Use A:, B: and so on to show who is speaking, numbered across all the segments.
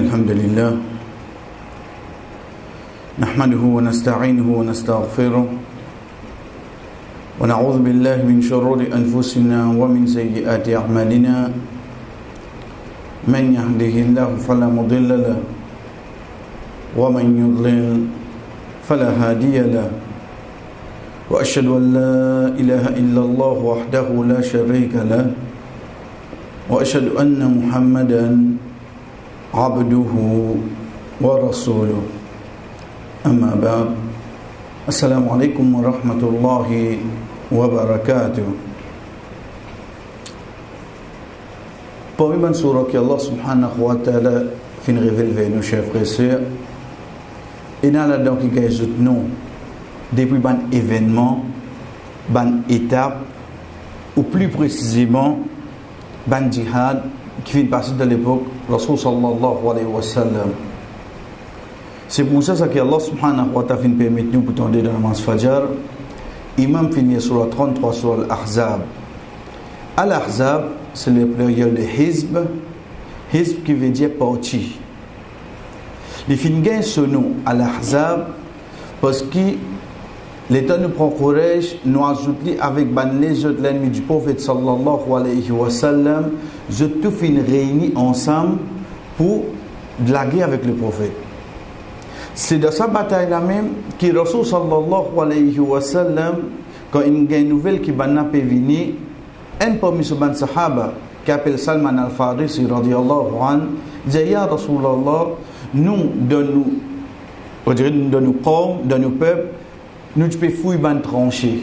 A: الحمد لله نحمده ونستعينه ونستغفره ونعوذ بالله من شرور أنفسنا ومن سيئات أعمالنا من يهده الله فلا مضل له ومن يضلل فلا هادي له وأشهد أن لا إله إلا الله وحده لا شريك له وأشهد أن محمدا عبده ورسوله أما بعد السلام عليكم ورحمة الله وبركاته. Parmi les surahs que Allah subhanahu wa ta'ala fin révèle vers nous, chers frères et sœurs, il y a là-dedans qui gagne nous depuis ban événement, ban étape, ou plus précisément ban jihad qui fait partie de l'époque Rasul sallallahu alayhi wa sallam. C'est pour ça que Allah subhanahu wa ta'ala permet nous pour tendre dans le namaz Fajr. Imam finit sur la 33 sur l'Ahzab. Al-Ahzab, c'est le pluriel de Hizb. Hizb qui veut dire parti. Les fins gagnent ce nom Al-Ahzab parce que l'État nous prend courage, nous ajoute avec les autres l'ennemi du prophète sallallahu alayhi wa sallam, je tout fin réunis ensemble pour de la guerre avec le prophète. C'est dans sa bataille-là même que Rasul sallallahu alayhi wa sallam, quand il y a une nouvelle qui va venir, un parmi ces sahaba qui appelle Salman al-Farisi radiyallahu anhu, dit Ya Rasulallah, nous, dans nos qawm, dans nos peuples, nous peux fouiller ban tranché.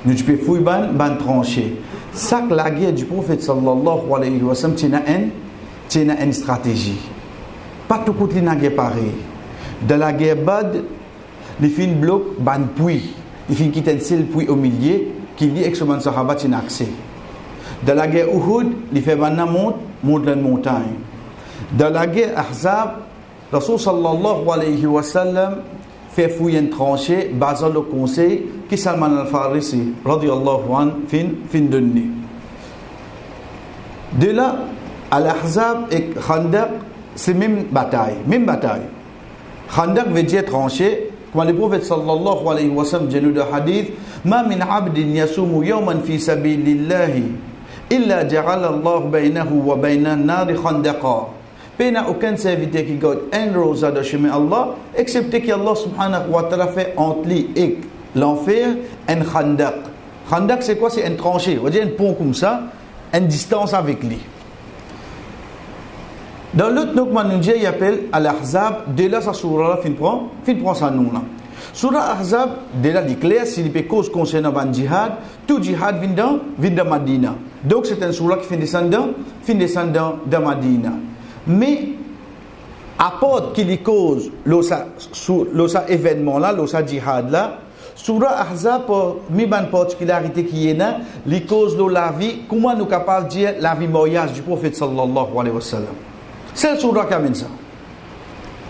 A: Nous peux fouiller ban tranché. Ça que la guerre du prophète sallallahu alayhi wa sallam tient une stratégie. Pas tout côté na guerre pareil. Dans la guerre Bad, les fins bloquent ban puits. Les fins qui tiennent le puits au milieu qui dit que man sahaba tient accès. Dans la guerre Uhud, les fait ban monte la montagne. Dans la guerre Ahzab, Rasul sallallahu alayhi wa sallam fait fouiller une tranchée basant le conseil qui Salman al-Farisi radiyallahu anhu fin donné. De là, Al-Ahzab et Khandaq, c'est même bataille. Khandaq veut dire tranchée. Comme le prophète sallallahu alayhi wa sallam dit dans le hadith, Ma min abdin yasumu yawman fi sabilillahi illa ja'ala Allah baynahu wa bayna an-nari khandaqa. Il n'y a aucun serviteur qui garde un rosa de chemin Allah, excepté qu'Allah subhanahu wa ta'ala fait entre lui et l'enfer un khandaq. Khandaq c'est quoi? C'est un tranché, on va dire un pont comme ça, une distance avec lui. Dans l'autre Nukman Nunjia, il appelle Al-Ahzab, de là sa surah fin prend sa nom là. Surah Ahzab, de là il clair, s'il peut cause concernant le djihad, tout djihad vient de Madina. Donc c'est un surah qui fin descendant de Madina. Mais apporte qui les cause l'osa événement là, l'osa djihad là, surah Ahzab mi ban particularité qui est là, les cause de la vie, comment nous capable dire la vie mariage du prophète sallallahu alayhi wa sallam. C'est le surah qui amène ça.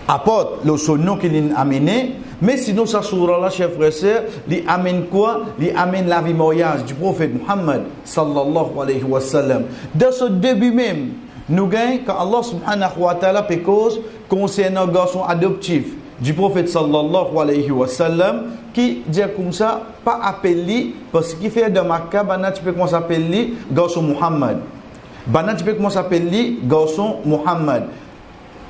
A: Apporte le son nom qu'il a amené, mais sinon sa surah là, chers frères et sœurs, il amène quoi? Il amène la vie mariage du prophète Muhammad sallallahu alayhi wa sallam. Dans ce début même, nous gagnons quand Allah subhanahu wa ta'ala peut cause concernant un garçon adoptif du prophète sallallahu alayhi wa sallam qui dit comme ça, pas appelé parce qu'il fait de Makkah, banat tu peux comment s'appeler garçon Muhammad. Banat tu peux comment s'appeler garçon Muhammad.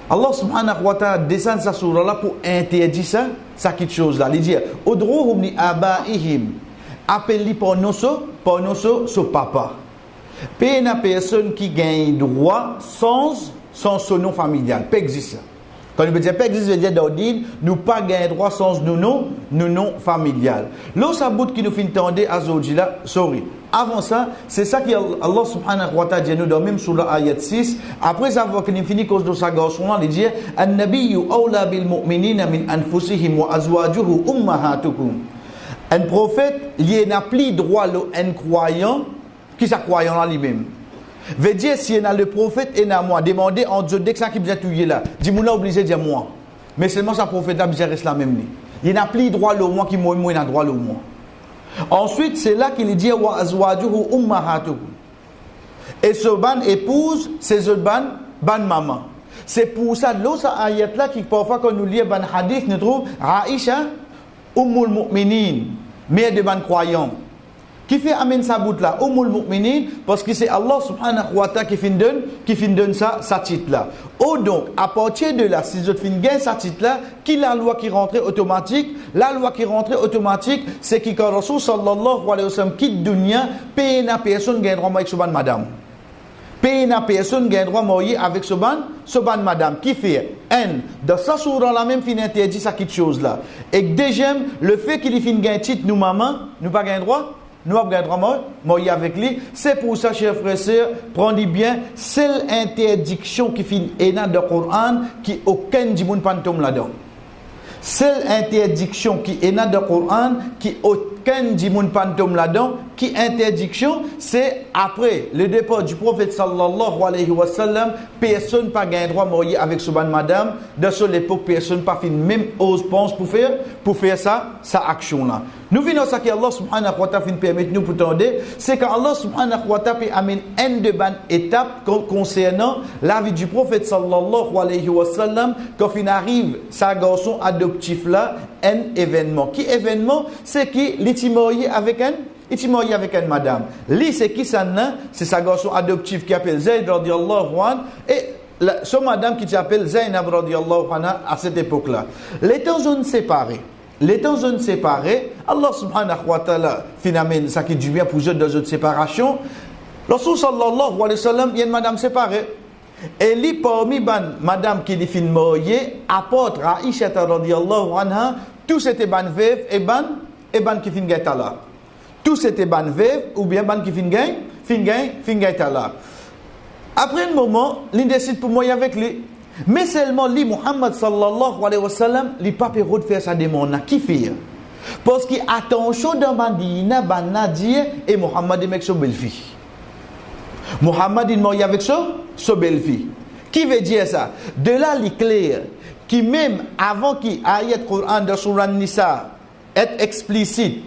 A: Allah subhanahu wa ta'ala descend sa surah là pour interdire ça quelque chose là. Il dit udruhum li abaihim, appelez pour nos papa. Pas une personne qui gagne droit sans son nom familial. Pas existe. Quand il veut dire pas existe, veut dire d'ordine, nous pas gagner droit sans nos noms familial. L'autre bout qui nous fait entendre à Zodjila, sorry. Avant ça, c'est ça que Allah subhanahu wa ta'ala dit nous dans même sur l'ayat 6. Après avoir qu'il fini cause de sa garçon, il dit An-nabiyyu awla bil mu'minina min anfusihim wa azwajuhu ummahatukum. Un prophète, il n'a plus droit un croyant qui est croyant là lui-même. Veut dire si il y a le prophète et n'a moi demandé en Dieu dès que ça qui vous a tué là, dis-moi obligé de dire moi. Mais seulement sa prophète là reste la même. Il n'a plus droit le moi qui moi il a droit le moi. Ensuite, c'est là qu'il dit wa azwajuhu ummahatuhum. Et ce ban épouse, c'est ce ban maman. C'est pour ça, l'autre ayat là, qui parfois quand nous lisons ban hadith, nous trouvons Aïcha, Ummul Mu'minin, mère de ban croyants. Qui fait amène sa bout là, Ummul Mu'minin, parce que c'est Allah subhanahu wa ta'ala qui fin donne sa titre là. Oh donc, à partir de là, si je fin gagne sa titre là, qui la loi qui rentrait automatique? La loi qui rentrait automatique, c'est que quand Rasul sallallahu alayhi wa sallam quitte dunya, paye na personne gagne droit avec ce ban madame. Paye na personne gagne droit marier avec ce ban madame. Qui fait? De ça sourate la même fin interdit ça quelque chose là. Et deuxième, le fait qu'il fin gagne titre nous maman, nous pas gagne droit. Nous avons un droit marier avec lui. C'est pour ça, chers frères et sœurs, prenez bien, seule interdiction qui finit dans le Coran, qui aucun djimoun pantom là-dedans. Seule interdiction qui est dans le Coran, qui aucun djimoun pantom là-dedans, qui interdiction, c'est après le départ du prophète sallallahu alayhi wa sallam, personne pas gain droit marier avec ce ban madame. Dans cette époque, personne pas fin même ose pense pour faire sa action là. Nous venons ça que Allah subhanahu wa ta'ala permet nous pour tendre, c'est que Allah subhanahu wa ta'ala amène une de bonnes étapes concernant la vie du prophète sallallahu alayhi wa sallam quand il arrive sa garçon adoptif là, un événement. Qui événement? C'est qu'il est marié avec un madame. Lui c'est qui ça? C'est sa garçon adoptif qui appelle Zayd radiyallahu anhu et ce madame qui s'appelle Zainab radiyallahu anha à cette époque-là. Les temps zones séparées. Allah subhanahu wa ta'ala finalement ça qui du bien pour eux dans une séparation. Rasul sallallahu alayhi wa sallam, il y a une madame séparée. Et lui parmi madame qui est fin mariée, apporte Aïcha radiyallahu anha, tout c'était ban veuve et ban qui fin gagne là. Tout c'était ban veuve ou bien ban qui fin gagne là. Après un moment, il décide pour marier avec lui. Mais seulement lui, Muhammad sallallahu alayhi wa sallam, il n'a pas pu faire sa demande. Qui fait? Parce qu'il attention dans Madina, Nadia et Muhammad est avec sa belle-fille. Muhammad est marié avec sa belle-fille. Qui veut dire ça? De là, il est clair que même avant qu'il ayat Coran de Surah Nisa est explicite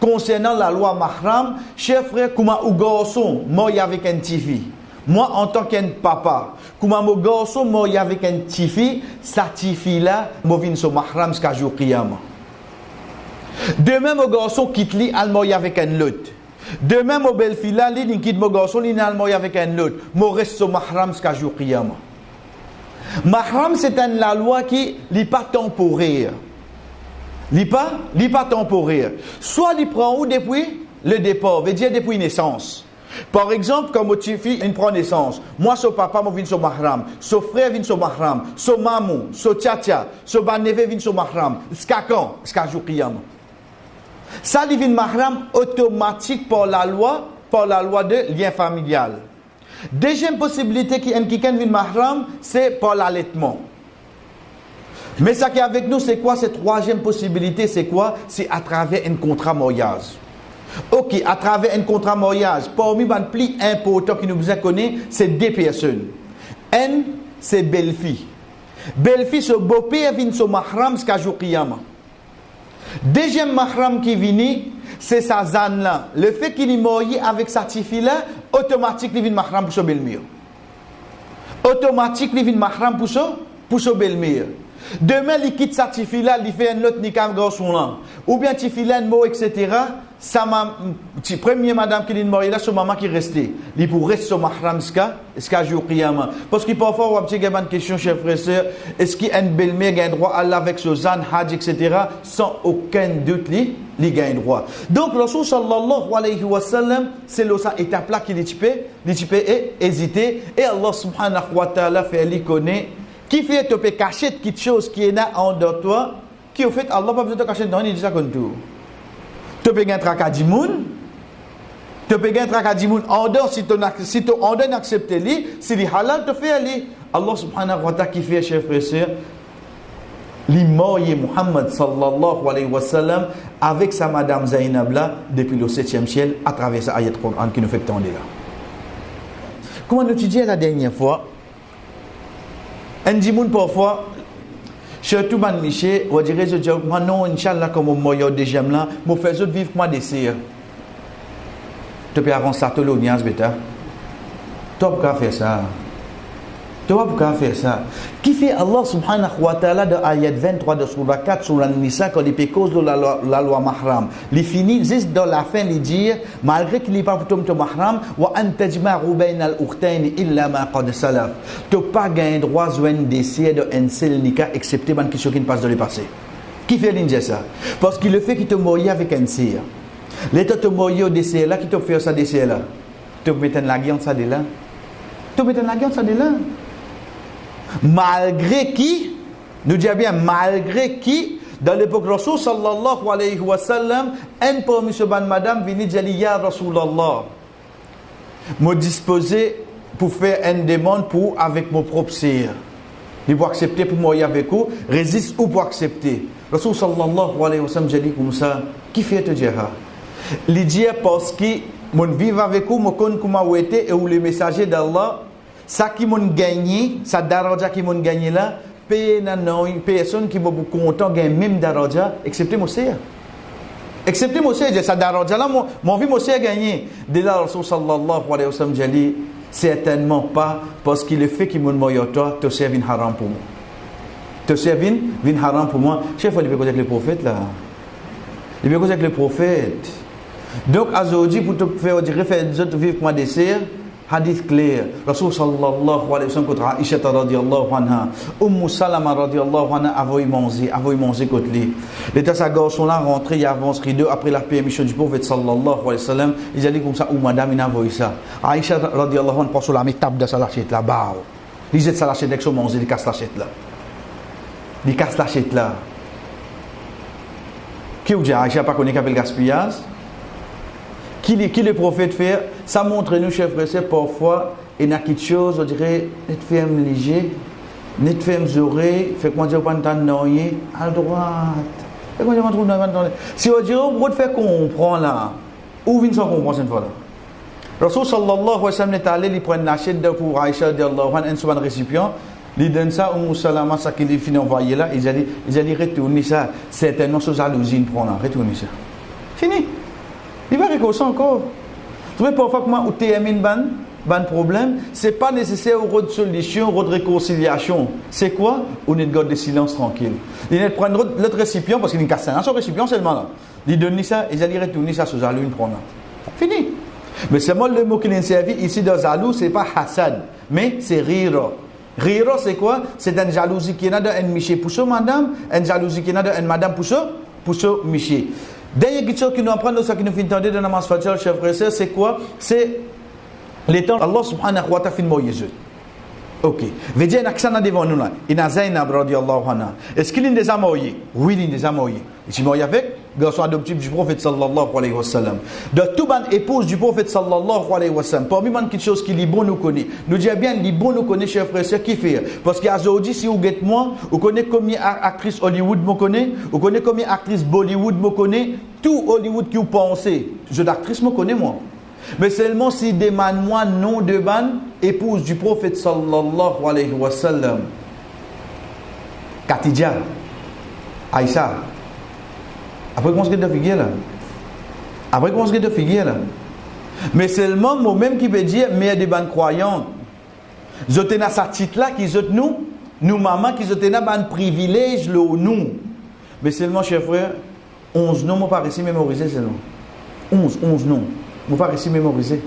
A: concernant la loi mahram, cher frère, comment un garçon marié avec une petite fille. Moi, en tant qu'un papa, comment mon garçon marié avec une petite fille, sa petite fille-là, je viens sur mahram jusqu'à jour qiyamah. Demain, mon garçon quitte lui, il marié avec un autre. Demain, mon belle-fille-là, il quitte mon garçon, il marié avec un autre. Je reste sur mahram jusqu'à jour qiyamah. Mahram, c'est la loi qui n'est pas temporaire. Il n'est pas temporaire. Soit il prend où depuis le départ, veut dire depuis naissance. Par exemple, comme tu fais une prend naissance, moi, son papa, moi, vient sur mahram, son frère vient sur mahram, son maman, son tchatia, son ban-neveu vient sur mahram. Jusqu'à quand? Jusqu'à jour qiyamah. Ça, il vient mahram automatique par la loi de lien familial. Deuxième possibilité qui vient mahram, c'est par l'allaitement. Mais ça qui est avec nous, c'est quoi? Cette troisième possibilité, c'est quoi? C'est à travers un contrat mariage. Ok, à travers un contrat mariage, parmi les plus importants qui nous a connus, c'est deux personnes. Un, c'est belle-fille. Belle-fille, ce beau-père vient sur mahram jusqu'à jour qiyamah. Deuxième mahram qui vient, c'est sa zane là. Le fait qu'il est marié avec sa petite fille là, automatique, il vient mahram pour ce belle-mère. Automatique, il vient mahram pour ce belle-mère. Demain, il quitte sa petite fille là, il fait un autre nikam garçon là. Ou bien petite fille là, un mot, etc. Sa première madame qui est mariée là, c'est maman qui est restée. Il pour rester sur mahram jusqu'à jour qiyamah. Parce qu'il parfois, on a une question, chers frères et sœurs, est-ce qu'il y a une belle-mère qui a un droit à Allah avec Suzanne, Hajj, etc. Sans aucun doute, il a un droit. Donc, le Rasul sallallahu alayhi wa sallam, c'est cette étape-là qu'il peut hésiter. Et Allah subhanahu wa ta'ala fait lui connaître. Qui fait te cacher quelque chose qui est là en dehors de toi, qui au fait Allah pas besoin de cacher dans il dit ça comme tout. Tu peux gagner trakadimoun, en dehors si tu en dehors d'accepter lui, si il halal te fait lui. Allah subhanahu wa ta'ala qui fait chers frères et sœurs, l'immoye Muhammad sallallahu alayhi wa sallam avec sa madame Zainab là depuis le 7e ciel à travers sa ayat Coran qui nous fait tendre là. Comment nous disons la dernière fois? Un dimoun parfois, surtout man Miché, on dirait je dis moi non inchallah comme moi déjà là, me fais autre vivre moi désir. Tu peux avancer ça tout l'audience bêta. Top qu'à faire ça. Tu vois pourquoi faire ça? Qui fait Allah subhanahu wa ta'ala de ayat 23 de surah 4 sur An-Nisa quand il peut cause de la loi mahram. Il finit juste dans la fin, il dit malgré qu'il n'est pas pour ton mahram, wa an tajma'u bayna al-ukhtayn illa ma qad salaf. Tu pas gagné droit à un décès de un seul nikah excepté ban qui ne passe de le passé. Qui fait l'india ça? Parce qu'il le fait qu'il te mouille avec un sire. L'état te mouille au décès là, qui te fait ça décès là? Tu peux mettre la guiande ça de là. Tu peux mettre la guiande ça de là. Malgré qui, nous disons bien, malgré qui, dans l'époque Rasul sallallahu alayhi wa sallam, un parmi ce ban madame vini dire ya Rasulallah, me disposer pour faire une demande pour avec mon propre sire. Il faut accepter pour moi avec vous, résiste ou pour accepter. Rasul sallallahu alayhi wa sallam, j'ai dit comme ça, qui fait te dire ça? Il dit parce que mon vivre avec vous, mon connaît comment vous êtes et où les messagers d'Allah. Ça qui m'ont gagné, ça daraja qui m'ont gagné là, personne qui m'a beaucoup content gagne même daraja, excepté moi c'est. Excepté moi c'est, ça daraja là, mon vie moi c'est gagné. De là, Rasul sallallahu alayhi wa sallam dit certainement pas parce qu'il le fait qu'il m'ont moyoto, te servir haram pour moi. Te servir vin haram pour moi. Chef, il veut causer avec les prophètes là. Il veut causer avec les prophètes. Donc aujourd'hui pour te faire dire faire des autres vivre moi dessert. Hadith clair. Rasul sallallahu alayhi wa sallam contre Aisha radiyallahu anha. Salama radiyallahu anha avait mangé contre lui. L'état sa garçon là rentré, il avance rideau après la permission du prophète sallallahu alayhi wa sallam. Il a dit comme ça, ou madame il a envoyé ça. Aisha radiyallahu anha passe sur la table de sa lachette là, bah. Il jette sa lachette avec son manger, il casse la lachette là. Il casse la lachette là. Qui vous dit Aisha pas connaît qu'appelle gaspillage? Qui le prophète fait, ça montre nous, chers frères, parfois, il y a quelque chose, on dirait, net ferme léger, net ferme oreilles, fait que moi, je ne pas noyer à droite. Fait que moi, je ne pas si on dit, on peut faire comprendre là, où vient sans comprendre cette fois-là? Rasul sallallahu alayhi wa sallam est allé, il prend la chaîne pour Aïcha, un souvent récipient, il donne ça au Salama, ça qu'il finit envoyé là, ils allaient retourner ça, certainement, sous jalousie, il prend là, retourner ça. Fini. Il va réconcilier encore. Vous savez parfois que moi, où tu as un problème, ce n'est pas nécessaire de solution, de réconciliation. C'est quoi? On est de silence tranquille. Il est de prendre l'autre récipient, parce qu'il y a une casse, son récipient seulement là. Il donne ça, ils allaient retourner ça sous Zalou, une prendre. Fini. Mais c'est moi le mot qui est servi ici dans Zalou, ce n'est pas Hassan, mais c'est Rira. Rira, c'est quoi? C'est une jalousie qui est là d'un Miché pour ce madame, une jalousie qui est là d'un madame pour ce Miché. Dernière question qui nous apprend, ce qui nous fait entendre dans la masse fatale, chers frères et sœurs, c'est quoi? C'est l'état Allah subhanahu wa ta'ala fin Moïse. Ok. Veut dire, il y a un accent devant nous là. Il y a Zainab radiyallahu anha. Est-ce qu'il est déjà marié? Oui, il est déjà marié. Il est marié avec garçon adoptif du prophète sallallahu alayhi wa sallam. De toute bonne épouse du prophète sallallahu alayhi wa sallam. Parmi quelque chose qui est bon nous connaît. Nous disons bien, il est bon nous connaît, chers frères et sœurs, qui fait? Parce qu'aujourd'hui, si vous êtes moi, vous connaissez combien d'actrices Hollywood me connaît? Vous connaissez combien d'actrices Bollywood me connaît? Tout Hollywood qui vous pensez. Je d'actrice me connais moi. Mais seulement si demande moi nom de ban épouse du prophète sallallahu alayhi wa sallam. Khadija, Aïcha. Après qu'on se de figure là. Après qu'on se de figure là. Mais seulement moi-même qui veut dire mais des ban croyants. Je tenais sa titre là qui zot nous maman qui je tenais ban privilège le nous. Mais seulement chers frères 11 noms m'ont pas réussi mémoriser seulement. 11 noms. Vous ne pouvez pas réussir à mémoriser.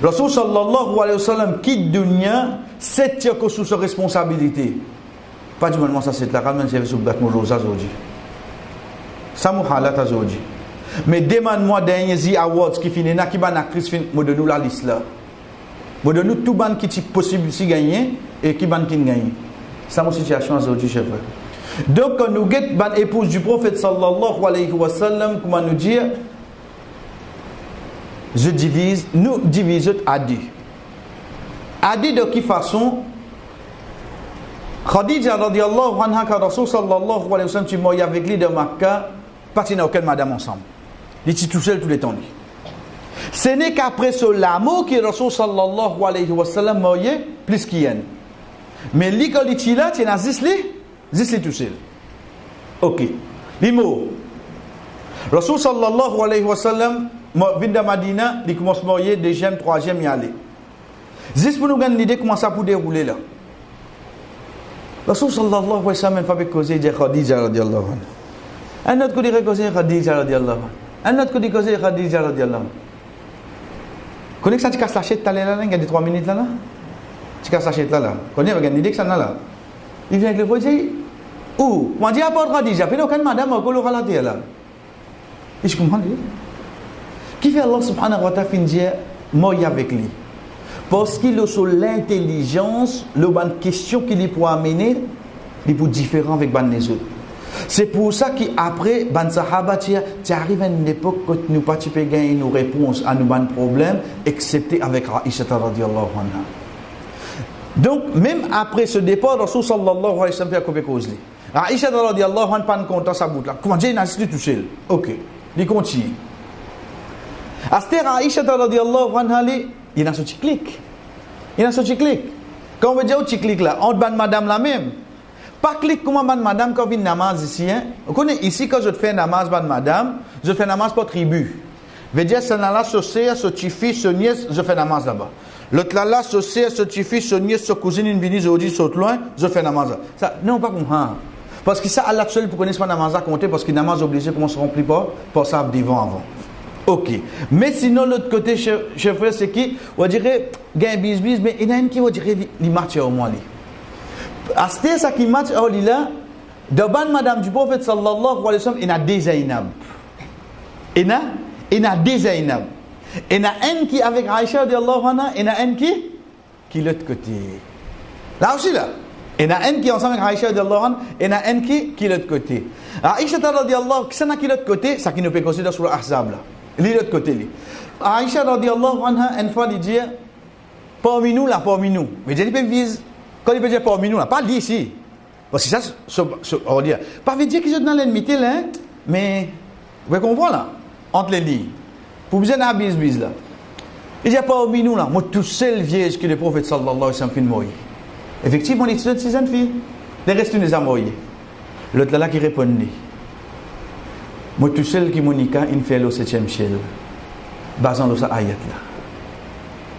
A: Rasul sallallahu alayhi wa sallam quitte dunya, c'est que sous sa responsabilité. Pas du moment ça c'est là, quand même j'ai vu sur le aujourd'hui. Ça m'a halat aujourd'hui. Mais demande-moi dernier Z Awards qui finit là, qui va actrice fin, me donne la liste là. Me donne tout ban qui est possible de gagner et qui ban qui gagne. C'est mon situation aujourd'hui, chef. Donc quand nous guette ban épouse du prophète sallallahu alayhi wa sallam, comment nous dire? Nous divisons à deux. À deux de quelle façon? Khadija radiyallahu anha, quand Rasul sallallahu alayhi wa sallam, tu m'as avec lui de Makkah, pas n'a aucune madame ensemble. Il était tout seul tout le temps. Ce n'est qu'après l'amour que Rasul sallallahu alayhi wa sallam m'a plus qu'il y a. Mais lui, quand il est là, tu as 10 tout seul. Ok. L'imo. Rasul sallallahu alayhi wa sallam, vient de Madina, il commence à marier, deuxième, troisième, y aller. Juste pour nous donner l'idée comment ça peut dérouler là. Rasul sallallahu alayhi wa sallam fait causer de Khadija radiyallahu anha. Un autre côté causer Khadija radiyallahu anha. Un autre côté causer Khadija radiyallahu anha. Connais que ça tu casses la chèque tout à l'heure là, il y a 3 minutes là. Tu casses la chèque là. Connais avec une idée que ça là. Il vient avec le projet. Où moi dis apporte Khadija, puis aucune madame au colo la terre là. Et je comprends. Qui fait Allah subhanahu wa ta'ala finir moi avec lui. Parce qu'il a sur l'intelligence, le bonne question qu'il est pour amener, il est pour différent avec les autres. C'est pour ça qu'après, ban sahaba, tu arrives à une époque où nous pas tu peux gagner une réponse à nos problèmes, excepté avec Aïcha radiyallahu anha. Donc, même après ce départ, Rasul sallallahu alayhi wa sallam fait couper cause. Aïcha radiyallahu anha pas content sa bout là. Comment dire, il n'a pas tout seul. Ok, il continue. Aster Aïcha radiyallahu anha, il y a un petit clic. Il y a un petit clic. Quand on veut dire un petit clic là, on ban madame la même. Pas clic comme ban madame quand vient namaz ici. Hein? Vous connaissez ici quand je te fais namaz ban madame, je fais namaz pour tribu. Veut dire c'est là ce sœur, ce petit fils, ce nièce, je fais namaz là-bas. L'autre là ce sœur, ce petit fils, ce nièce, ce cousine, une venise, aujourd'hui saute loin, je fais namaz là. Ça non pas comme ça. Parce que ça Allah seul pour connaître pas namaz à compter parce que namaz obligé comment se remplit pas pour ça devant avant. Ok. Mais sinon, l'autre côté, chef frère, c'est qui? On dirait, gain bis, mais il y en a un qui, on dirait, il marche au moins. À ce ça qui marche au là, devant madame du prophète sallallahu alayhi wa sallam, il y a des Zainab. Il y a des Zainab. Il y a un qui avec Aïcha radiallahu anha, il y a un qui l'autre côté. Là aussi, là. Il y a un qui est ensemble avec Aïcha radiallahu anha, il y a un qui l'autre côté. Aïcha radiallahu, qui est l'autre côté, ça qui nous peut considérer sur l'Ahzab là. L'autre côté. Aïcha radiallahu anha, une fois, il dit parmi nous là, parmi nous. Mais il peut vise, quand il peut dire parmi nous là, pas d'ici. Parce que ça, on va dire, pas veut dire qu'ils sont dans l'ennemi là, mais vous comprenez là, entre les lignes. Pour vous dire bis là. Il dit parmi nous là, moi tout seul vierge que le prophète sallallahu alayhi wa sallam fait mourir. Effectivement, il est 6 filles. Les restes nous a mourir. L'autre là qui répondit. Moi tout seul qui monika il fait le 7e ciel basant sur ayat là.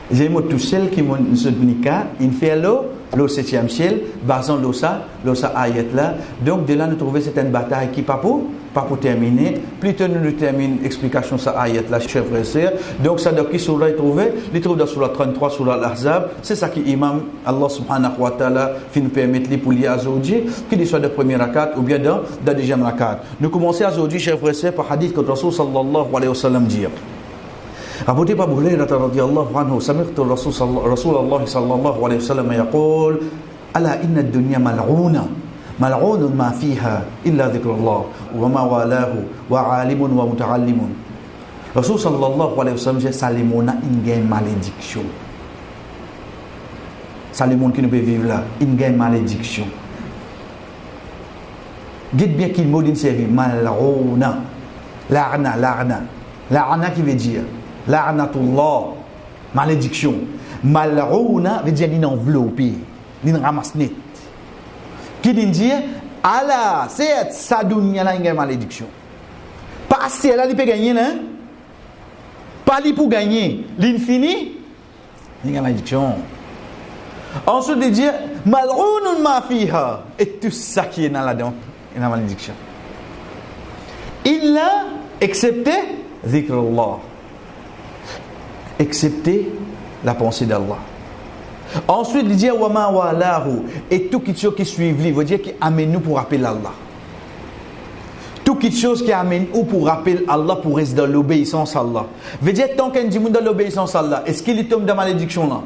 A: J'ai moi tout seul qui monika il fait le 7e ciel basant sur ayat là. Donc de là nous trouver cette bataille qui pas pour terminer, plutôt nous termine explication sur ayat là chers frères et sœurs. Donc ça donc qui sura trouver, il trouve dans surah 33 surah al-Ahzab, c'est ça qui imam Allah subhanahu wa ta'ala fait nous permettre les pour lier aujourd'hui qu'il soit de premier rakat ou bien de deuxième rakat. Nous commençons aujourd'hui chers frères et sœurs par hadith que Rasul sallallahu alayhi wa sallam dit. Rapporté par Abu Hurairah radhiyallahu anhu, sami'tu Rasulullah sallallahu alayhi wa sallam yaqul ala inna ad-dunya mal'una mal'un ma fiha illa dhikrullah wa ma walahu wa 'alimun wa muta'allimun. Rasul sallallahu alayhi wa sallam dit salimona une malédiction. Salimon qui ne peut vivre là, une malédiction. Dites bien qu'il mot d'une série mal'una la'na qui veut dire la'natullah, malédiction. Mal'una veut dire l'enveloppé, l'enramasse net. Qui dit Allah, c'est sa dunya là une malédiction. Pas si elle a peut gagner là. Pas lui pour gagner l'infini, une malédiction. Ensuite il dit mal'unun ma fiha, et tout ça qui est dans là-dedans, une malédiction. Il a excepté dhikrullah. Excepté la pensée d'Allah. Ensuite, il dit wa ma walahu, et tout quelque chose qui suit lui, veut dire qui amène nous pour rappeler Allah. Tout quelque chose qui amène nous pour rappeler Allah pour rester dans l'obéissance à Allah. Veut dire tant qu'on dit dans l'obéissance à Allah, est-ce qu'il tombe dans la malédiction là?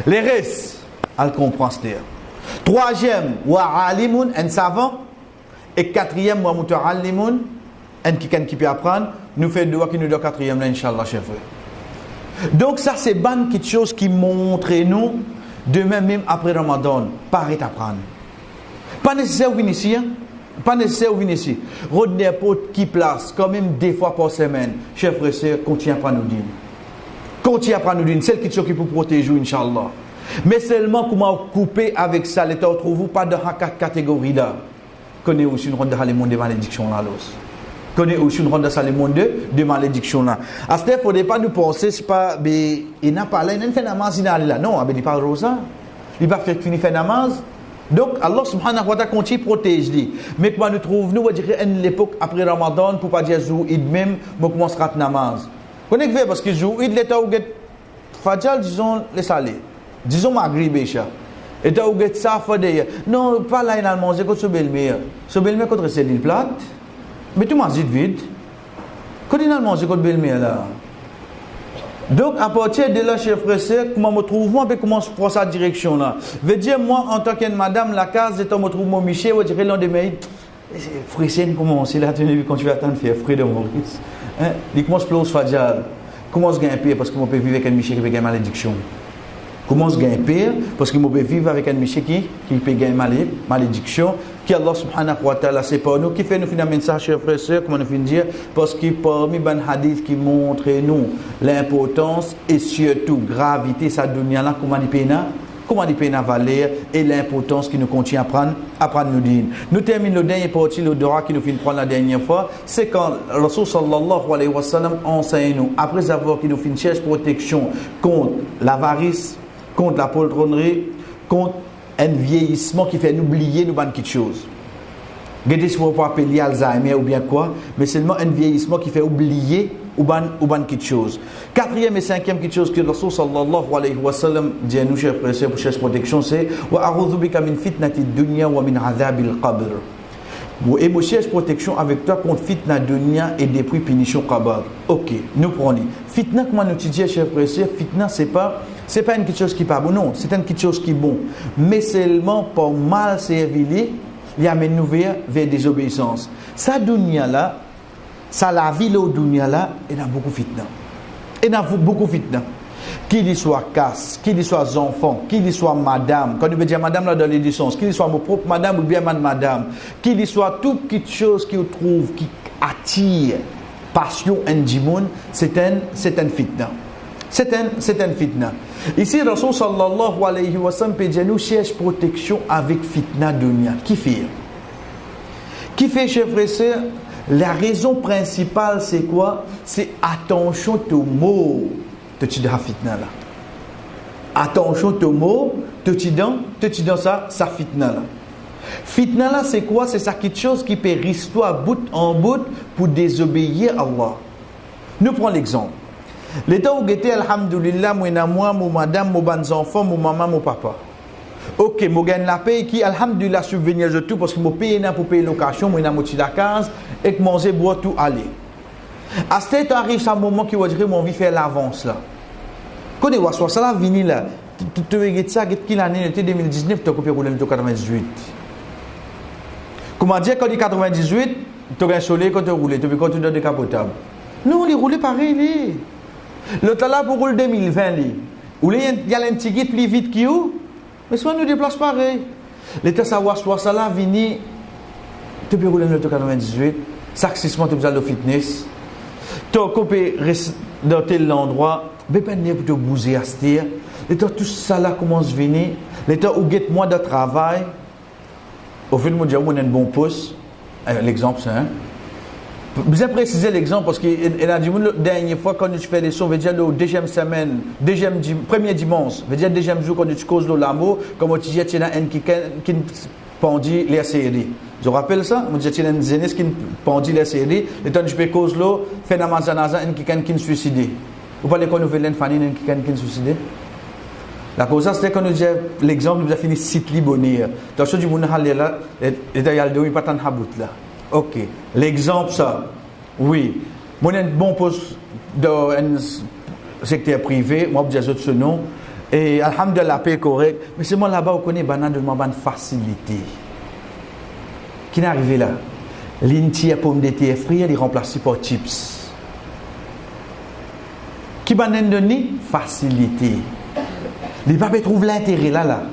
A: Les restes, elle comprend ce terme. Troisième, wa alimun, un savant. Et quatrième, wa muta'allimun, un qui peut apprendre. Nous fait deux qui nous donne quatrième là, Inch'Allah, chef. Donc ça c'est bonne quelque chose qui montre nous demain même après Ramadan, paraît apprendre. Pas nécessaire venir ici, hein? Pas nécessaire venir ici. Rodner n'importe qui place, quand même 2 fois par semaine. Chef frère, sœur, continue à prendre nous dire. Continue à prendre nous dire, celle qui s'occupe pour protéger, Inch'Allah. Mais seulement comment couper avec ça, l'état retrouve pas dans 4 catégories là. Connaissez aussi une ronde de les mondes des malédictions là. Connaît aussi une ronde dans le monde de malédiction là. À ce il ne faudrait pas nous penser, c'est pas, il n'a pas là, il n'a fait namaz, il a là. Non, il parle rosa. Il va faire namaz. Donc, Allah subhanahu wa ta'ala continue protéger lui. Mais comment nous trouvons, nous, on dirait une l'époque après Ramadan, pour pas dire Zouid même, on commence à namaz. Connaît que parce que Zouid, l'état où get Fajal, disons, les salés. Disons Maghrib, Bécha. Et t'as oublié ça, non, pas là, il a mangé contre ce belle-mère. Ce belle-mère contre cette île plate. Mais tout m'a dit vite. Quand il a mangé contre belle-mère là. Donc, à partir de là, chef frère, comment me trouve-moi, et comment je prends sa direction là. Veut dire, moi, en tant que madame, la case, et me trouve mon Michel, je dirais l'un des meilleurs. Frère, comment c'est là, quand tu vas attendre, faire frère de Maurice. Il commence à pleurer Fadjal. Comment je gagne pire parce que mon peut vivre avec un Michel qui peut gagner malédiction. Comment je gagne pire parce que mon peut vivre avec un Michel qui peut gagner malédiction. Qui Allah subhanahu wa ta'ala c'est pas nous qui fait nous finalement ça chers frères et sœurs comment nous finir dire parce que parmi ban hadith qui montre nous l'importance et surtout gravité sa dunya là comment il peut valeur et l'importance qui nous contient à prendre nous dire. Nous terminons le dernier partie le dora qui nous fait prendre la dernière fois c'est quand Rasul sallallahu alayhi wa sallam enseigne nous après avoir qui nous fait une cherche protection contre l'avarice contre la poltronnerie contre un vieillissement qui fait nous oublier nous quelque chose. Regardez si vous pouvez appeler Alzheimer ou bien quoi, mais seulement un vieillissement qui fait oublier ou quelque chose. Quatrième et cinquième quelque chose que le Rasul sallallahu alayhi wa sallam dit à nous chers frères et sœurs pour chercher protection c'est wa a'udhu bika min fitnati dunya wa min adhabil qabr. Et moi cherche protection avec toi contre fitna dunya et depuis punition qabr. OK, nous prenons. Fitna comment nous disons chers frères et sœurs, fitna c'est pas une quelque chose qui est pas bon, non, c'est une quelque chose qui est bon. Mais seulement pour mal servir, il amène nous vers désobéissance. Ça dunya là, ça la vie au dunya là, il y a beaucoup fitna. Il y a beaucoup fitna. Qu'il y soit casse, qu'il y soit enfant, qu'il y soit madame, quand on veut dire madame là dans l'édition, qu'il y soit mon propre madame ou bien madame, qu'il y soit toute petite chose qui trouve, qui attire passion en dimoun, c'est un fitna. C'est un fitna. Ici, Rasul sallallahu alayhi wa sallam peut dire nous cherche protection avec fitna dunya. Qui fait, chers frères et sœurs, la raison principale c'est quoi? C'est attention aux mots de la fitna là. Attention aux mots de ça fitna là. Fitna là c'est quoi? C'est ça quelque chose qui peut rester à bout en bout pour désobéir à Allah. Nous prenons l'exemple. L'état où j'étais, alhamdoulilah, moi, mon madame, mon bons enfants, mon maman, mon papa. Ok, moi gagne la paye qui, alhamdoulilah, subvenir de tout parce que mon paye n'a pour payer location, moi n'a moitié la case et que manger, boire, tout aller. À ce temps arrive un moment qui va dire mon vie faire l'avance là. Quand on voit ça là, vini là, tu regardes ça, quelle année 2019, tu as coupé rouler le 98. Comment dire quand il 98, tu as un soleil quand tu roules, tu peux continuer décapotable. Non, il roule pareil. Le temps là pour le 2020, il y a un petit guide plus vite que vous, mais soit nous déplace pareil. L'état savoir soit ça là, vini, tu peux rouler le 98, sacrifiement, tu peux aller au fitness, tu peux rester dans tel endroit, mais pas pour te bouger à ce tir. L'état tout ça là commence à venir, l'état où get moi de travail, au fait, moi, j'ai un bon poste, l'exemple c'est un. Bien préciser l'exemple parce que la dernière fois quand tu fais les sons, veut dire le deuxième semaine, premier dimanche, veut dire deuxième jour quand tu causes l'amour, comme tu dis tu as un qui pendit les séries. Je rappelle ça, je dis tu as un zénès qui pendit les séries, et quand tu peux cause l'eau, fait namazanaza un qui suicidé. Vous parlez qu'on nous veut l'enfant qui suicidé. La cause c'est quand nous dit l'exemple nous a fini site libonnier. Attention du monde là, et il y a le pas tant habout là. Ok, l'exemple ça, oui, moi j'ai un bon poste dans un secteur privé, moi je dis ce nom, et alhamdoulilah la paix est correcte, mais c'est moi là-bas où on connaît une facilité. Qui est arrivé là? L'intier pomme de terre frite, elle est remplacée par chips. Qui m'a donné? Facilité. Les papes trouvent l'intérêt là.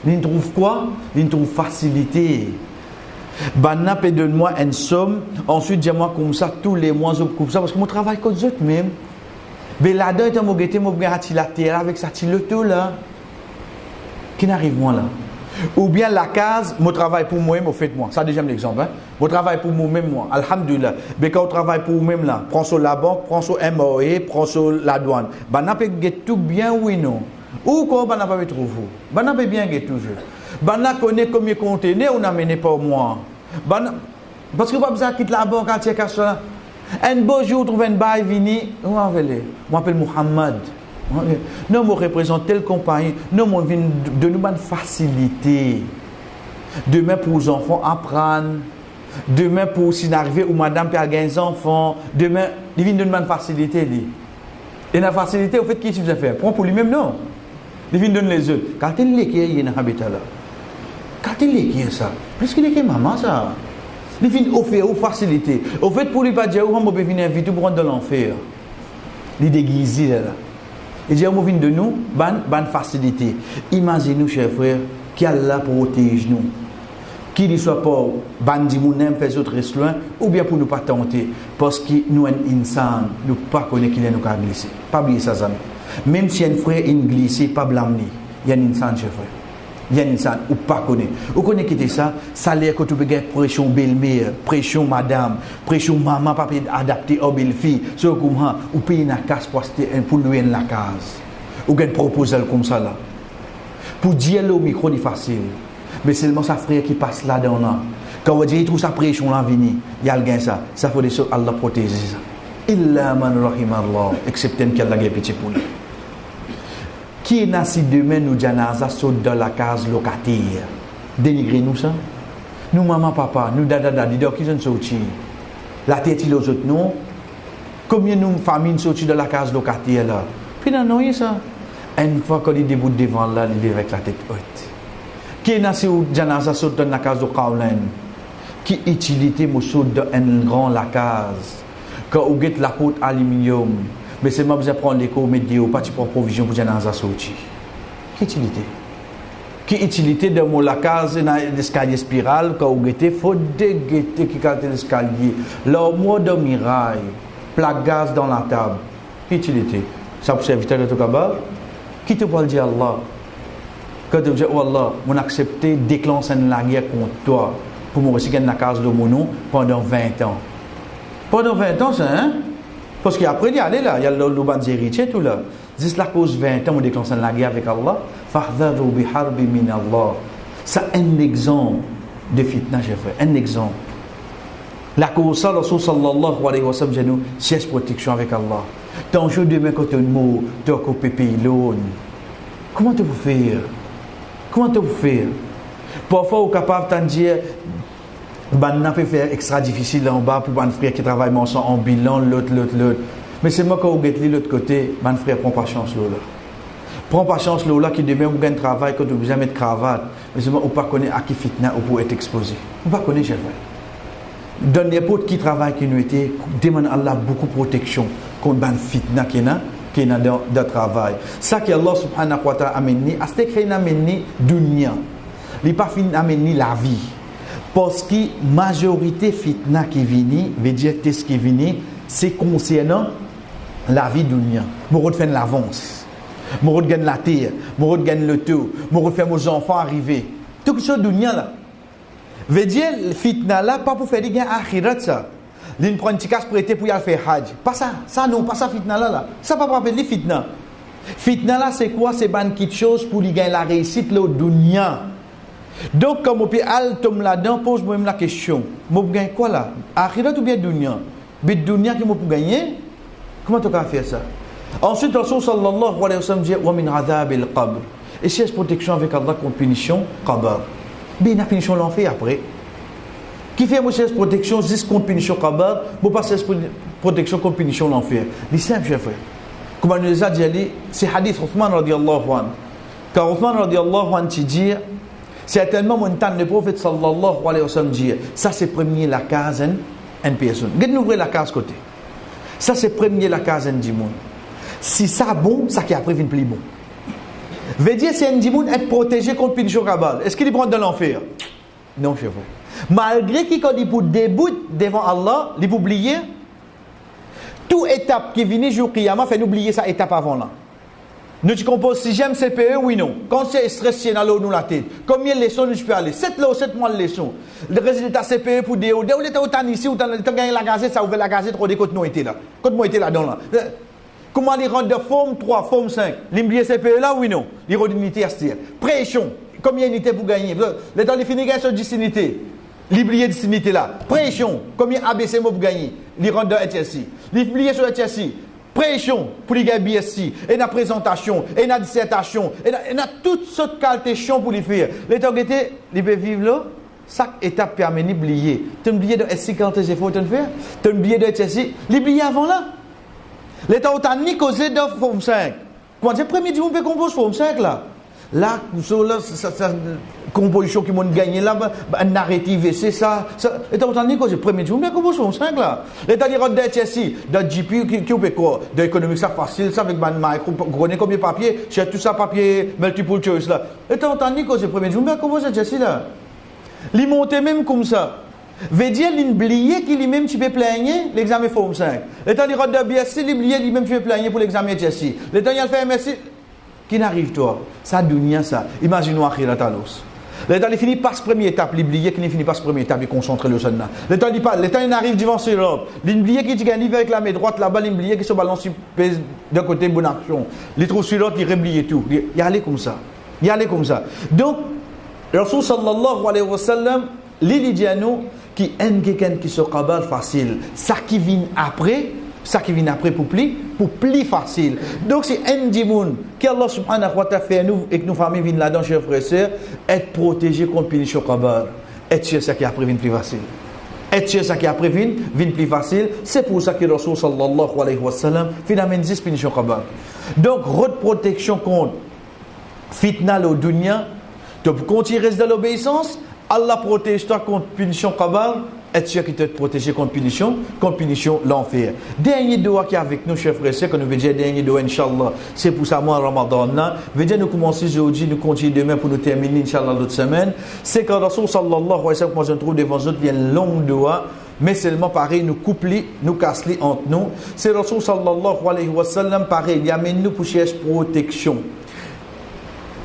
A: Ils trouvent quoi? Ils trouvent facilité. Banna peut donne-moi une somme, ensuite dis-moi comme ça tous les mois comme ça parce que mon travail comme ça même. Mais là-dedans est mon guetté mon garantie la terre avec ça le tout là. Qui n'arrive moi là. Ou bien la case, mon travail pour moi-même, au fait moi. Ça déjà l'exemple. Hein? Mon travail pour moi-même, moi. Alhamdulillah. Mais quand on travaille pour moi-même là, prends sur la banque, prends sur MOE, prends sur la douane. Ben, on peut get tout bien, oui, non. Ou quoi, ben, on peut trouver. Ben, on peut bien get toujours. Ben, on connaît combien de conteneurs on a mené par mois. Ben, parce que pas besoin de quitter la banque entière, car ça. Un beau jour, on trouve un bail vini. Moi, je m'appelle Mohamed. Nous représentons telle compagnie, nous vient de nous faciliter. Demain pour les enfants apprendre, demain pour s'y arriver ou madame peut gagner des enfants, demain il vient de nous faciliter. Et la facilité, au fait, qu'est-ce qu'il fait? Prends pour lui-même, non. Il vient de donner les autres. Quand il est qui est dans l'habitat là, quand il est qui est ça, plus qu'il est qui est maman ça. Il vient offrir ou faciliter. Au fait, pour lui pas dire, on peut venir inviter pour rendre de l'enfer. Il déguisé là. Et dire, on vient de nous, ban facilité. Imaginez-nous, chers frères, qu'Allah protège nous. Qu'il ne soit pas bandi mounem, fait autres loin, ou bien pour nous pas tenter. Parce que nous, un insan, nous ne pas connaître qu'il est nous glisser. Pas oublier ça, amis. Même si un frère est glissé, pas blâmer. Il y a un insan, chers frères. Il y a un insan, ou pas connaître. Ou connaître qui ça, ça a l'air que tu peux gagner pression belle-mère, pression madame, pression maman, pas adapter aux belles-filles. C'est comme ça, ou payer une case pour louer la case. Ou gagner proposal comme ça là. Pour dire le micro, c'est facile. Mais seulement sa frère qui passe là-dedans. Quand on dit qu'il trouve sa pression là, il y a le gain ça. Ça faut laisser Allah protéger ça. Illa man rahim Allah. Excepté qu'il y a la pitié pour lui. Qui est là si demain nous janaza saute dans la case locataire? Dénigrez nous ça? Nous maman, papa, nous dada, dadi, qui sont sortis? La tête aux autres non? Combien nous familles sortis dans la case locataire là? Puis non, ça. Une fois qu'on est debout devant là, il est avec la tête haute. Qui est là si janaza saute dans la case de Kaulen? Qui utilité me saute dans un grand la case? Quand on get la porte aluminium. Mais c'est moi qui prendre les cours météo, pas de provision pour janaza sorti. Qui utilité? Qui utilité de mon la case dans l'escalier spirale quand on était faut dégueter qui carte l'escalier. Là au mois de mirail, plaque gaz dans la table. Qui utilité? Ça pour serviteur de tout cabal? Qui te parle dire Allah? Quand tu dis oh Allah, on accepté déclencher la guerre contre toi pour me rester dans la case de mon nom pendant 20 ans. Pendant 20 ans, ça hein? Parce qu'après, il y a là, il y a le ban héritier tout là. C'est la cause 20 ans, on déclenche la guerre avec Allah. Fahdharu bi harbi min Allah. C'est un exemple de fitna, j'ai fait. Un exemple. La cause ça, le Rasul sallallahu alayhi wa sallam, j'ai nous, c'est protection avec Allah. Tant que demain, quand tu es mort, tu as coupé pays l'eau. Comment tu peux faire? Comment tu peux faire? Parfois, on est capable de dire. On peut faire extra difficile en bas pour un frère qui travaille ensemble en bilan, l'autre. Mais c'est moi quand vous êtes de l'autre côté, mon frère, prends pas chance là. Prends pas chance là qui demain vous gagne travail quand vous besoin de mettre cravate. Mais c'est moi on pas connaît à qui fitna ou pour être exposé. On pas connaît chef. Dans n'importe qui travail qui nous était, demande Allah beaucoup de protection contre ban fitna qui est dans le travail. Ça que Allah subhanahu wa ta'ala amène, à ce qu'il a amené dunya. Il pas fin amener la vie. Parce que la majorité fitna qui vient, veut dire que ce qui vient, c'est concernant la vie dunya. Moi, je fais l'avance. Moi, je gagne la terre. Moi, je gagne le tout. Moi, je fais mes enfants arriver. Tout ce dunya là. Veut dire fitna là, pas pour faire des gains akhirat ça. L'une prend une petite casse prêtée pour y aller faire hajj. Pas ça. Ça non, pas ça fitna là. Ça pas pour appeler fitna. Fitna là, c'est quoi? C'est ban quelque chose pour y gagner la réussite là au dunya. Donc, comme on peut aller là-dedans, pose-moi la question. Je vais gagner quoi là? Akhirat ou bien dunya? Mais dunya qui peux gagner? Comment tu vas faire ça? Ensuite, le Rasul sallallahu alayhi wa sallam dit wa min adhab al-qabr. Et si c'est protection avec Allah contre punition, qabr. Mais il y a punition l'enfer après. Qui fait moi cette protection juste contre punition qabr, pour pas cette protection contre punition l'enfer. C'est simple, chef frère. Comme on nous a dit, c'est hadith Uthman radiyallahu anhu. Car Uthman radiyallahu anhu dit certainement, mon temps, le prophète sallallahu alayhi wa sallam dit ça c'est premier la case en personne. Regardez ouvrir la case côté. Ça c'est premier la case en dimoun. Si ça bon, ça qui après vient plus bon. Veut dire c'est un dimoun être protégé contre punition cabale. Est-ce qu'il prend dans l'enfer? Non, chef. Malgré qu'il dit pour début devant Allah, il peut oublier toute étape qui vient jour Qiyamah fait oublier sa étape avant là. Nous tu composes 6e CPE, oui non. Quand c'est stressé dans l'eau, nous la tête. Combien de leçons nous peux aller? 7 lots, 7 mois de leçons. Le résultat CPE pour DO. DO, il était autant ici, autant gagné la gazette, ça ouvert la gazette, on dit que nous était là. Quand nous était là-dedans là. Comment il rentre de forme 3, forme 5? L'imblié CPE là, oui non. Il rentre d'unité à style. Pression. Combien d'unités pour gagner? Le temps de finir, il y a sur 10 unités. L'oublié de cette unité là. Pression. Combien ABC pour gagner? Il rentre dans HSI. L'oublié sur HSI. Pression pour les gars BSC, et la présentation, et la dissertation, et toutes sortes de questions pour les faire. L'état où il peut vivre là, chaque étape permet d'oublier. Tu as oublié de SC quand tu as fait, tu as oublié de HSI, l'oublier avant là. L'état où tu as ni causé de forme 5. Quand c'est le premier jour, on peut composer forme 5 là. Là, ça composition qui m'ont gagné là, un narratif, c'est ça. Et t'as entendu quoi? C'est le premier jour, mais comment sont 5 là? Et t'as dit, de HSI, de GP, qui fait quoi? De l'économique, ça facile, ça avec man, vous connaissez combien de papier? J'ai tout ça papier, multiple choice là. Et t'as entendu quoi? C'est le premier jour, mais comment c'est HSI là? L'y monter même comme ça. Veut dire, l'oublier qu'il lui-même tu peux plaigner l'examen forme 5. Et t'as dit, de BSC, l'oublier lui-même tu peux plaigner pour l'examen HSI. Le temps, il a fait MSC. Qui n'arrive toi? Ça dunia ça. Imagine-nous akhirat talos. Le temps il finit par cette première étape, l'oublier qui finit par cette première étape, il concentre le sonne. Le temps il parle, le temps il arrive devant ses robes. L'oublier qui gagne avec la main droite là-bas, l'oublier qui se balance d'un côté bonne action. Il trouve sur l'autre, il réoublier tout. Il allait comme ça. Il allait comme ça. Donc, Rasul sallallahu alayhi wa sallam, l'Ilidiano qui aime quelqu'un qui se cabale facile. Ça qui vient après pour plus facile. Donc c'est un dimoun qui Allah subhanahu wa ta'ala fait nous et que nos familles viennent là-dedans, chers frères et sœurs, être protégés contre punition kabar. Être sûr ça qui après vient plus facile. Être sûr ça qui après vient plus facile. C'est pour ça que Rasul sallallahu alayhi wa sallam finalement 10 punition kabar. Donc haute protection contre fitna au dunya, tu peux continuer dans l'obéissance, Allah protège toi contre punition kabar. Être sûr qu'il te protège contre punition l'enfer. Dernier doigt qui est avec nous, chers frères et sœurs, que nous veut dire dernier doigt, Inch'Allah, c'est pour ça, moi, Ramadan, veut dire nous commencer aujourd'hui, nous continuer demain pour nous terminer, Inch'Allah, l'autre semaine. C'est quand Rasul sallallahu alayhi wa sallam, moi je trouve devant nous, il y a un long doigt, mais seulement pareil, nous couple, nous casse entre nous. C'est Rasul sallallahu alayhi wa sallam, pareil, il amène nous pour chercher protection.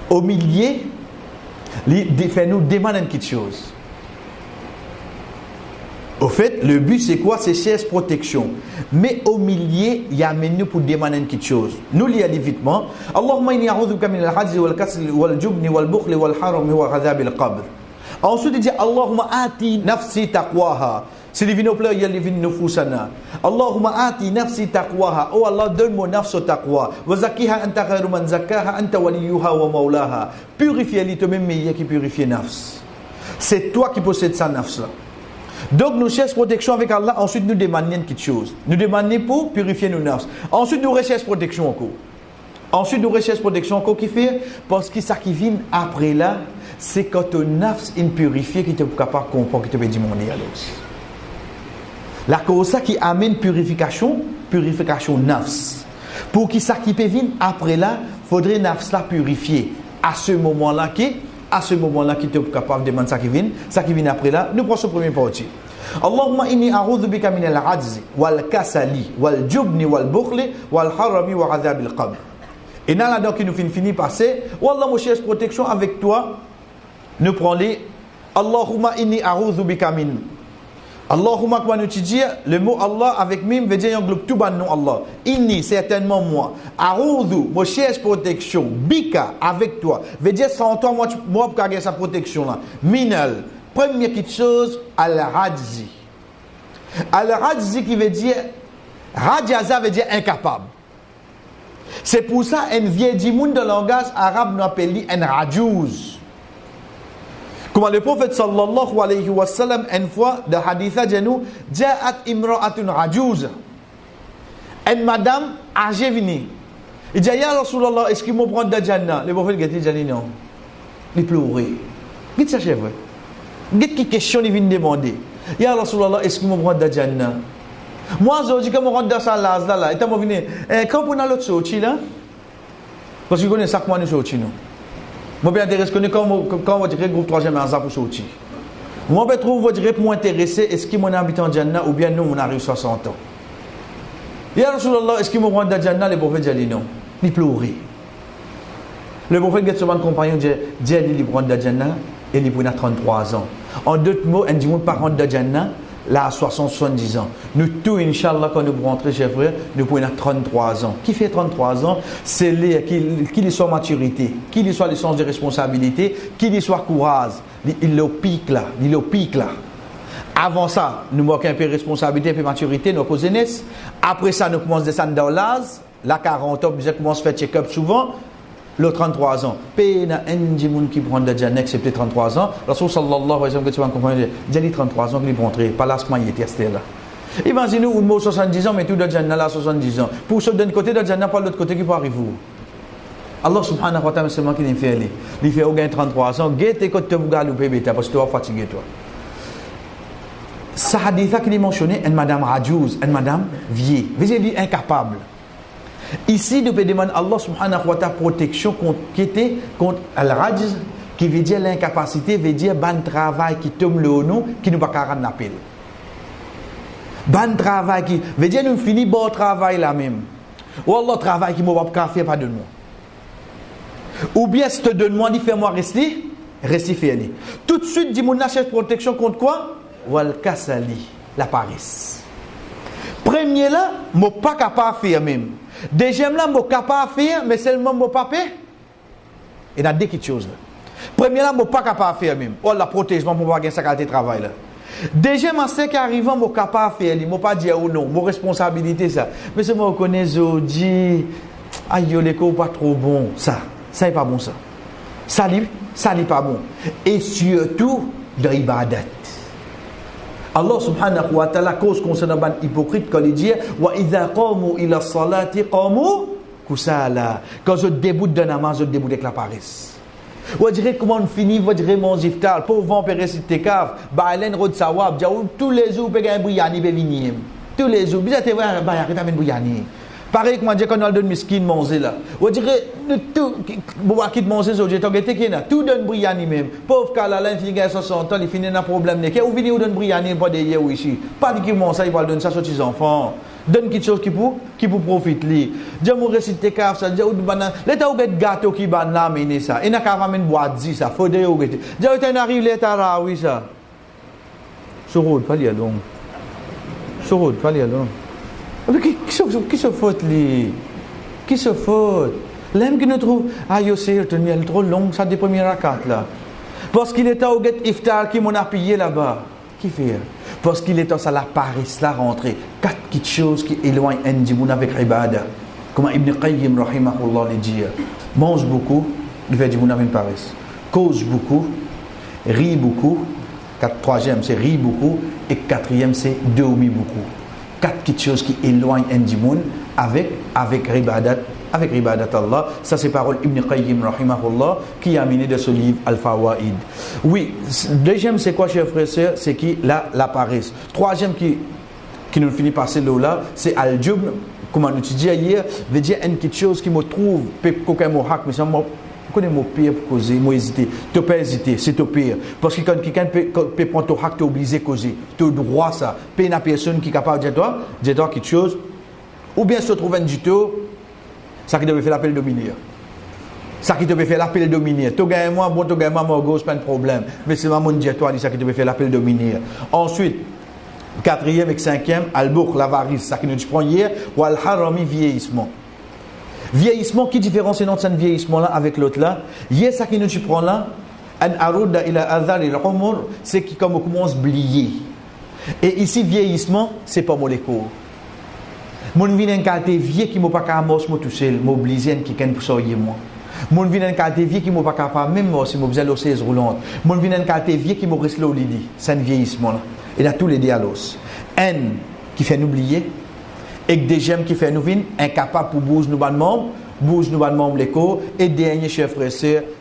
A: Au milieu, il fait nous demander quelque chose. Au fait, le but c'est quoi? C'est chercher protection. Mais au milieu, il y a nous pour demander quelque chose. Nous lisons l'évitement. Allahumma inni a'udhuka min al-'ajzi wal-kasli wal-jubni wal-bukhli wal-harami wa ghadhabi al-qabr. Ensuite, il dit Allahumma ati nafsi taqwaha. C'est les vinopleurs, il y a les vinofusana. Allahumma ati nafsi taqwaha. Oh Allah, donne-moi nafs taqwa. Wa zakiha anta khairu man zakkaha anta waliyuha wa maulaha. Purifie-les, toi-même meilleur qui purifie nafs. C'est toi qui possèdes sa nafs là. Donc nous cherchons protection avec Allah, ensuite nous demandons quelque chose. Nous demandons pour purifier nos nafs. Ensuite nous recherchons protection encore. Ensuite nous recherchons protection encore qui fait parce que ça qui vient après là, c'est quand ton nafs est purifié qui te capable de comprendre, qui te peut diminuer à l'os. La cause ça qui amène purification nafs. Pour que ça qui peut venir après là, faudrait nafs là purifier. À ce moment-là qui tu es capable de demander ça qui vient après là, nous prenons ce premier parti. Allahumma inni a'udhu bika min al-'ajzi wal-kasali wal-jubni wal-bukhli wal-harami wa 'adhab al-qabr. Et là donc qui nous finit passer, wallah moi cherche protection avec toi. Nous prenons les Allahumma inni a'udhu bika min. Allahumma quand nous dire le mot Allah avec mim veut dire englobe tout ban nom Allah. Inni certainement moi. A'udhu moi cherche protection. Bika avec toi. Veut dire sans toi moi pour garder sa protection là. Minal. Première petite chose al-rajzi. Al-rajzi qui veut dire rajaza veut dire incapable. C'est pour ça un vieil dimoun de langage arabe nous appelle un rajouz. Comme le prophète sallallahu alayhi wa sallam, une fois, de haditha de nous, ja'at imra'atun rajouz. Une madame âgée venue. Il dit, ya Rasulallah, est-ce qu'il m'a prendre de Jannah? Le prophète dit, non. Il pleurait. Qu'est-ce que ça fait? Qu'est-ce que question il vient demander? Ya Rasulallah, est-ce qu'il m'a prendre de Jannah? Moi, je dis que je rentre dans sa lase là. Et je venu, quand on a l'autre sorti là, parce que je connais ça que moi nous sorti nous. Moi, bien intéressé, quand on dirait groupe 3e Azar pour sortir. Moi, je trouve que vous moins intéressé, est-ce qu'il m'a habité en Jannah ou bien nous, on arrive 60 ans. Ya Rasulallah, est-ce qu'il m'a rentre dans Jannah? Le prophète dit non. Il pleurait. Le prophète get son compagnon dit il prend de Jannah et il prend 33 ans. En d'autres mots, un dimanche par contre de Jannah là à 70 ans. Nous tous inchallah quand nous rentrons chers frères, nous prenons 33 ans. Qui fait 33 ans, c'est qui soit maturité, qui soit le sens de responsabilité, qui soit courage. Il est au pic là, il est au pic là. Avant ça, nous manquons un peu de responsabilité, un peu de maturité, nos jeunesse. Après ça, nous commençons à descendre dans l'âge. La 40 ans, nous commençons à faire check-up souvent. Le 33 ans. Il y a un gens qui prend de Jannah, excepté 33 ans. Rasul sallallahu alayhi wa sallam, que tu vas comprendre, il y a 33 ans qu'il est rentré. Pas là, ce qu'il était là. Imaginez-vous, un mot 70 ans, mais tout de Jannah là, 70 ans. Pour ceux d'un côté de Jannah, pas de l'autre côté qui peut arriver. Allah subhanahu wa ta'ala, c'est moi qui l'ai fait. Il fait au gain 33 ans. Guette quand tu vas louper, parce que tu vas fatiguer toi. Ce hadith qui est mentionné, une madame Rajouz, une madame vieille. Vous avez incapable. Ici, nous pouvons demander à Allah subhanahu wa ta'ala protection contre al-rajz, qui veut dire l'incapacité, veut dire ban travail qui tombe le nous, qui nous pas rendre l'appel. Ban travail qui veut dire nous finissons bon travail là même. Ou Allah travail qui m'a pas faire pas de moi. Ou bien si te donne moi, dit fais-moi rester faire. Tout de suite, dis-moi cherche protection contre quoi? Wal kasali, la paresse. Premier là, je ne suis pas capable de faire même. Deuxième là, je suis capable de faire, mais seulement je ne suis pas capable. Il y a deux petites choses là. Premier là, je ne suis pas capable de faire même. Oh, la protection pour pas gagner sa qualité de travail là. Deuxième, c'est qu'arrivant, je suis capable de faire. Je ne peux pas dire ou non. Mon responsabilité ça. Mais si je reconnais Zodi, aïe, l'école pas trop bon. Ça n'est pas bon ça. Ça n'est pas bon. Et surtout, de ibadat. Allah subhanahu wa ta'ala cause concernant les hypocrites quand il dit wa idha qamu ila salati qamu kusala. Quand je débute d'un namaz, je débute avec la paresse. Vous direz comment on finit votre mon iftar, pauvre vent pérécite tes caves, ba'alen rod sawab, tous les jours vous un bouillani venir. Tous les jours, vous êtes voir ba arrête avec bouillani. Pareil que moi dis quand on donne miskin manger là. Vous direz tout bois qui manger so j'ai togété qui là, tout donne bouillani même. Pauvre Kala là il gagne 60 ans, il finit un problème né. Ou venir donne bouillani pas de hier ou ici. Pas qui mange ça, il va donner ça aux petits enfants. Donne quelque chose qui pour profite lui. Dis moi récite tes caves ça, dis ou banane. L'état ou gâteau qui ban là mener ça. Et n'a qu'à même boire dit ça, faut de ou gâteau. Dis tu arrive l'état là oui ça. Sur route pas lire donc. Sur route pas lire donc. Qui se faute lui? Qui se faute? L'homme qui nous trouve, yo c'est trop long, ça des premières rakat là. Parce qu'il est au get iftar qui m'en a payé là-bas. Qui fait? Parce qu'il est à la paresse, la rentrée. Quatre petites choses qui éloignent un dimoun avec ibadah. Comme Ibn Qayyim rahimahullah le dit. Mange beaucoup, il fait dimoun avec une paresse. Cause beaucoup, rit beaucoup. Troisième c'est rit beaucoup. Et quatrième c'est dormir beaucoup. Quatre petites choses qui éloignent un dimoun avec ibadat Allah. Ça c'est parole Ibn Qayyim rahimahullah qui a amené de ce livre Al-Fawaid. Oui, deuxième c'est quoi chers frères et sœurs? C'est qui la paresse. Troisième qui nous finit par là, c'est Al-Jubn. Comme on étudiait hier, veut dire une petite chose qui me trouve qu'aucun mot hack, mais ça m'a connais mon pire pour causer, moi hésiter. Tu peux pas hésiter, c'est ton pire. Parce que quand quelqu'un peut prendre ton hack, tu es obligé de causer. Tu as droit à ça. Pas une personne qui est capable de dire toi quelque chose. Ou bien se trouver un dito, ça qui devait faire l'appel dominer. Ça qui devait faire l'appel dominer. Tu gagnes moi, bon, tu gagnes moi, mon c'est pas un problème. Mais c'est mon dire toi, ça qui devait faire l'appel dominer. Ensuite, quatrième et cinquième, al-bukh, l'avarice, ça qui nous prend hier, ou al-harami, vieillissement. Vieillissement, qui différencie notre vieillissement là avec l'autre là? Hier, ça qui nous prend là, an arudda ila adhar il-umur, c'est qui comme on commence à oublier. Et ici, vieillissement, c'est pas mon écho. Mon vie d'un qualité vieux qui m'a pas capable moi tout seul, m'obliger qui ken pour soyer moi. Mon vie d'un qualité vieux qui m'a pas capable même moi si m'a besoin l'osseuse roulante. Mon vie d'un qualité vieux qui m'a resté là au lit. C'est un vieillissement là. Il a tous les dialogues. Un qui fait nous oublier et deuxième qui fait nous venir incapable pour bouger nous ban membres, l'écho et dernier chef frère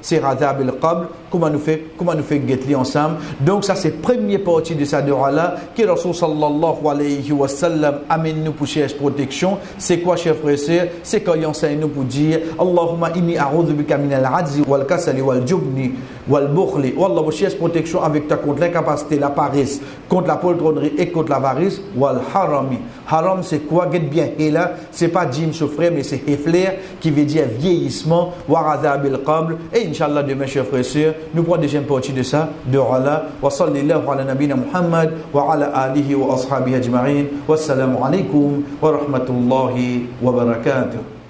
A: c'est radab el qabl comment nous fait guetli ensemble. Donc ça c'est première partie de ça dora là que Rasul sallallahu alayhi wa sallam amène nous pour chercher protection. C'est quoi chef frère c'est quand il enseigne nous pour dire Allahumma inni a'udhu bika min al-'ajzi wal kasali wal jubni wal bukhli. Wallah pour chercher protection avec ta contre l'incapacité, la paresse, contre la poltronnerie et contre l'avarice. Wal harami. Haram c'est quoi? Get bien et là c'est pas Jim Sofré mais c'est Hefler qui qui veut dire vieillissement, wa adhabil qabr. Et Inch'Allah, demain, chers frères et sœurs, nous prenons la deuxième partie de ça, de Allah. Wa sallallahu ala nabina Muhammad, wa ala alihi wa ashabihi ajma'in. Wassalamu alaikum wa rahmatullahi wa barakatuh.